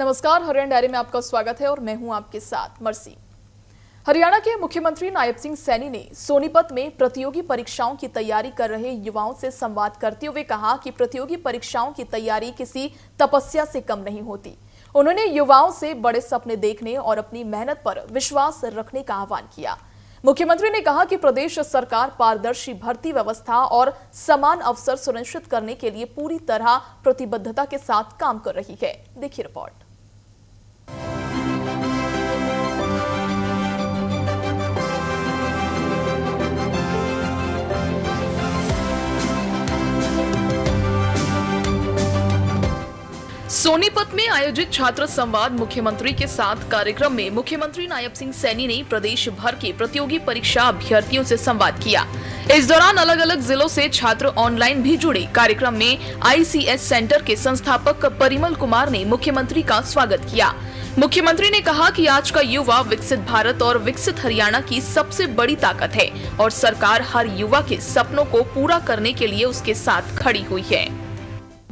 नमस्कार, हरियाणा डायरी में आपका स्वागत है और मैं हूं आपके साथ मर्सी। हरियाणा के मुख्यमंत्री नायब सिंह सैनी ने सोनीपत में प्रतियोगी परीक्षाओं की तैयारी कर रहे युवाओं से संवाद करते हुए कहा कि प्रतियोगी परीक्षाओं की तैयारी किसी तपस्या से कम नहीं होती। उन्होंने युवाओं से बड़े सपने देखने और अपनी मेहनत पर विश्वास रखने का आह्वान किया। मुख्यमंत्री ने कहा कि प्रदेश सरकार पारदर्शी भर्ती व्यवस्था और समान अवसर सुनिश्चित करने के लिए पूरी तरह प्रतिबद्धता के साथ काम कर रही है। देखिए रिपोर्ट। सोनीपत में आयोजित छात्र संवाद मुख्यमंत्री के साथ कार्यक्रम में मुख्यमंत्री नायब सिंह सैनी ने प्रदेश भर के प्रतियोगी परीक्षा अभ्यर्थियों से संवाद किया। इस दौरान अलग अलग जिलों से छात्र ऑनलाइन भी जुड़े। कार्यक्रम में ICS सेंटर के संस्थापक परिमल कुमार ने मुख्यमंत्री का स्वागत किया। मुख्यमंत्री ने कहा कि आज का युवा विकसित भारत और विकसित हरियाणा की सबसे बड़ी ताकत है और सरकार हर युवा के सपनों को पूरा करने के लिए उसके साथ खड़ी हुई है।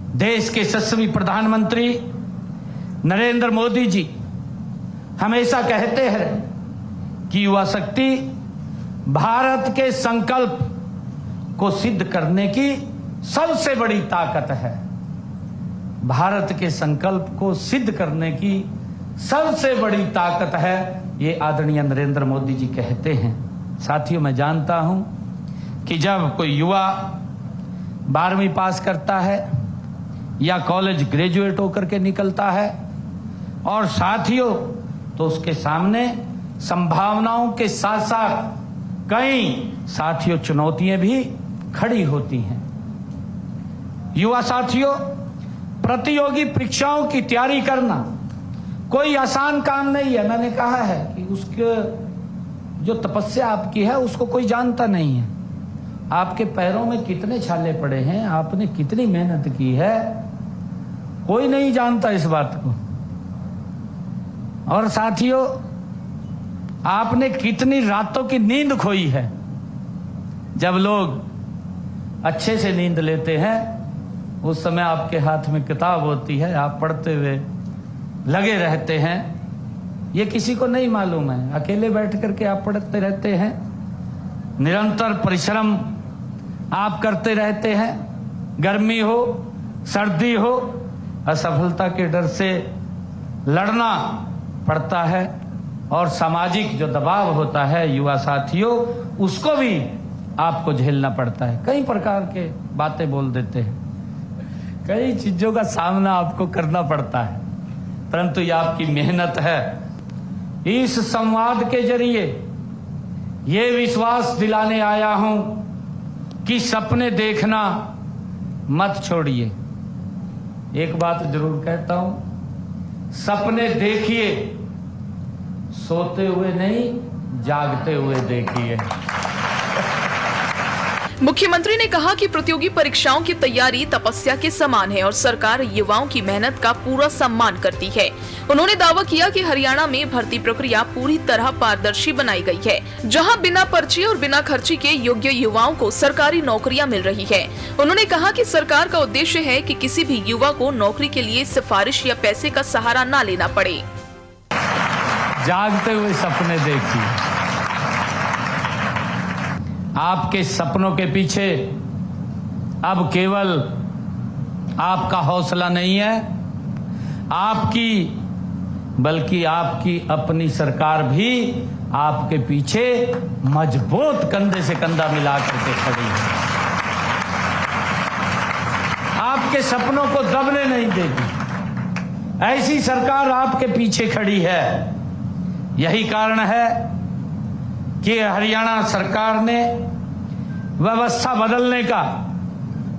देश के यशस्वी प्रधानमंत्री नरेंद्र मोदी जी हमेशा कहते हैं कि युवा शक्ति भारत के संकल्प को सिद्ध करने की सबसे बड़ी ताकत है। भारत के संकल्प को सिद्ध करने की सबसे बड़ी ताकत है, ये आदरणीय नरेंद्र मोदी जी कहते हैं। साथियों, मैं जानता हूं कि जब कोई युवा 12वीं पास करता है या कॉलेज ग्रेजुएट होकर के निकलता है और साथियों तो उसके सामने संभावनाओं के साथ साथ कई साथियों चुनौतियां भी खड़ी होती हैं। युवा साथियों, प्रतियोगी परीक्षाओं की तैयारी करना कोई आसान काम नहीं है। मैंने कहा है कि उसके जो तपस्या आपकी है उसको कोई जानता नहीं है। आपके पैरों में कितने छाले पड़े हैं, आपने कितनी मेहनत की है, कोई नहीं जानता इस बात को। और साथियों, आपने कितनी रातों की नींद खोई है। जब लोग अच्छे से नींद लेते हैं उस समय आपके हाथ में किताब होती है, आप पढ़ते हुए लगे रहते हैं। ये किसी को नहीं मालूम है। अकेले बैठ करके आप पढ़ते रहते हैं, निरंतर परिश्रम आप करते रहते हैं। गर्मी हो सर्दी हो, असफलता के डर से लड़ना पड़ता है और सामाजिक जो दबाव होता है युवा साथियों, उसको भी आपको झेलना पड़ता है। कई प्रकार के बातें बोल देते हैं, कई चीजों का सामना आपको करना पड़ता है, परंतु ये आपकी मेहनत है। इस संवाद के जरिए ये विश्वास दिलाने आया हूं कि सपने देखना मत छोड़िए। एक बात जरूर कहता हूं, सपने देखिए, सोते हुए नहीं जागते हुए देखिए। मुख्यमंत्री ने कहा कि प्रतियोगी परीक्षाओं की तैयारी तपस्या के समान है और सरकार युवाओं की मेहनत का पूरा सम्मान करती है। उन्होंने दावा किया कि हरियाणा में भर्ती प्रक्रिया पूरी तरह पारदर्शी बनाई गई है, जहां बिना पर्ची और बिना खर्ची के योग्य युवाओं को सरकारी नौकरियां मिल रही है। उन्होंने कहा कि सरकार का उद्देश्य है कि किसी भी युवा को नौकरी के लिए सिफारिश या पैसे का सहारा न लेना पड़े। जागते हुए सपने देखिए। आपके सपनों के पीछे अब केवल आपका हौसला नहीं है, आपकी बल्कि आपकी अपनी सरकार भी आपके पीछे मजबूत कंधे से कंधा मिला करके खड़ी है। आपके सपनों को दबने नहीं देगी। ऐसी सरकार आपके पीछे खड़ी है। यही कारण है कि हरियाणा सरकार ने व्यवस्था बदलने का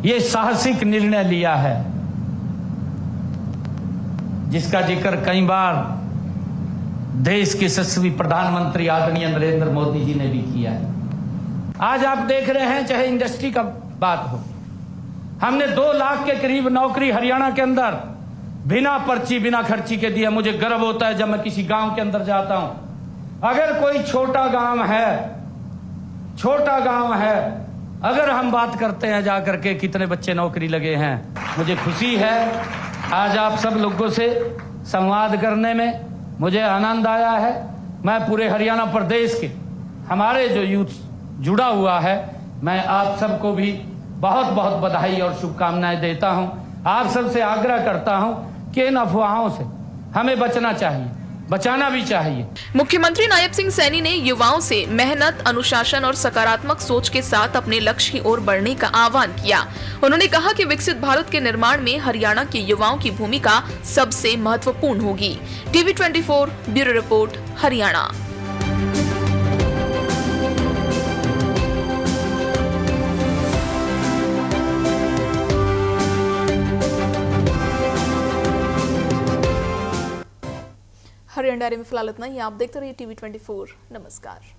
ये साहसिक निर्णय लिया है, जिसका जिक्र कई बार देश के यशस्वी प्रधानमंत्री आदरणीय नरेंद्र मोदी जी ने भी किया है। आज आप देख रहे हैं, चाहे इंडस्ट्री का बात हो, हमने 2 लाख के करीब नौकरी हरियाणा के अंदर बिना पर्ची बिना खर्ची के दिया। मुझे गर्व होता है जब मैं किसी गांव के अंदर जाता हूं। अगर कोई छोटा गांव है, अगर हम बात करते हैं जाकर के कितने बच्चे नौकरी लगे हैं, मुझे खुशी है आज आप सब लोगों से संवाद करने में मुझे आनंद आया है। मैं पूरे हरियाणा प्रदेश के हमारे जो यूथ जुड़ा हुआ है, मैं आप सबको भी बहुत बहुत बधाई और शुभकामनाएं देता हूं। आप सबसे आग्रह करता हूं कि इन अफवाहों से हमें बचना चाहिए, बचाना भी चाहिए। मुख्यमंत्री नायब सिंह सैनी ने युवाओं से मेहनत, अनुशासन और सकारात्मक सोच के साथ अपने लक्ष्य की ओर बढ़ने का आह्वान किया। उन्होंने कहा कि विकसित भारत के निर्माण में हरियाणा के युवाओं की भूमिका सबसे महत्वपूर्ण होगी। TV 24 bureau report, Haryana. Haryana diary में फिलहाल इतना ही। आप देखते रहिए टीवी 24। नमस्कार।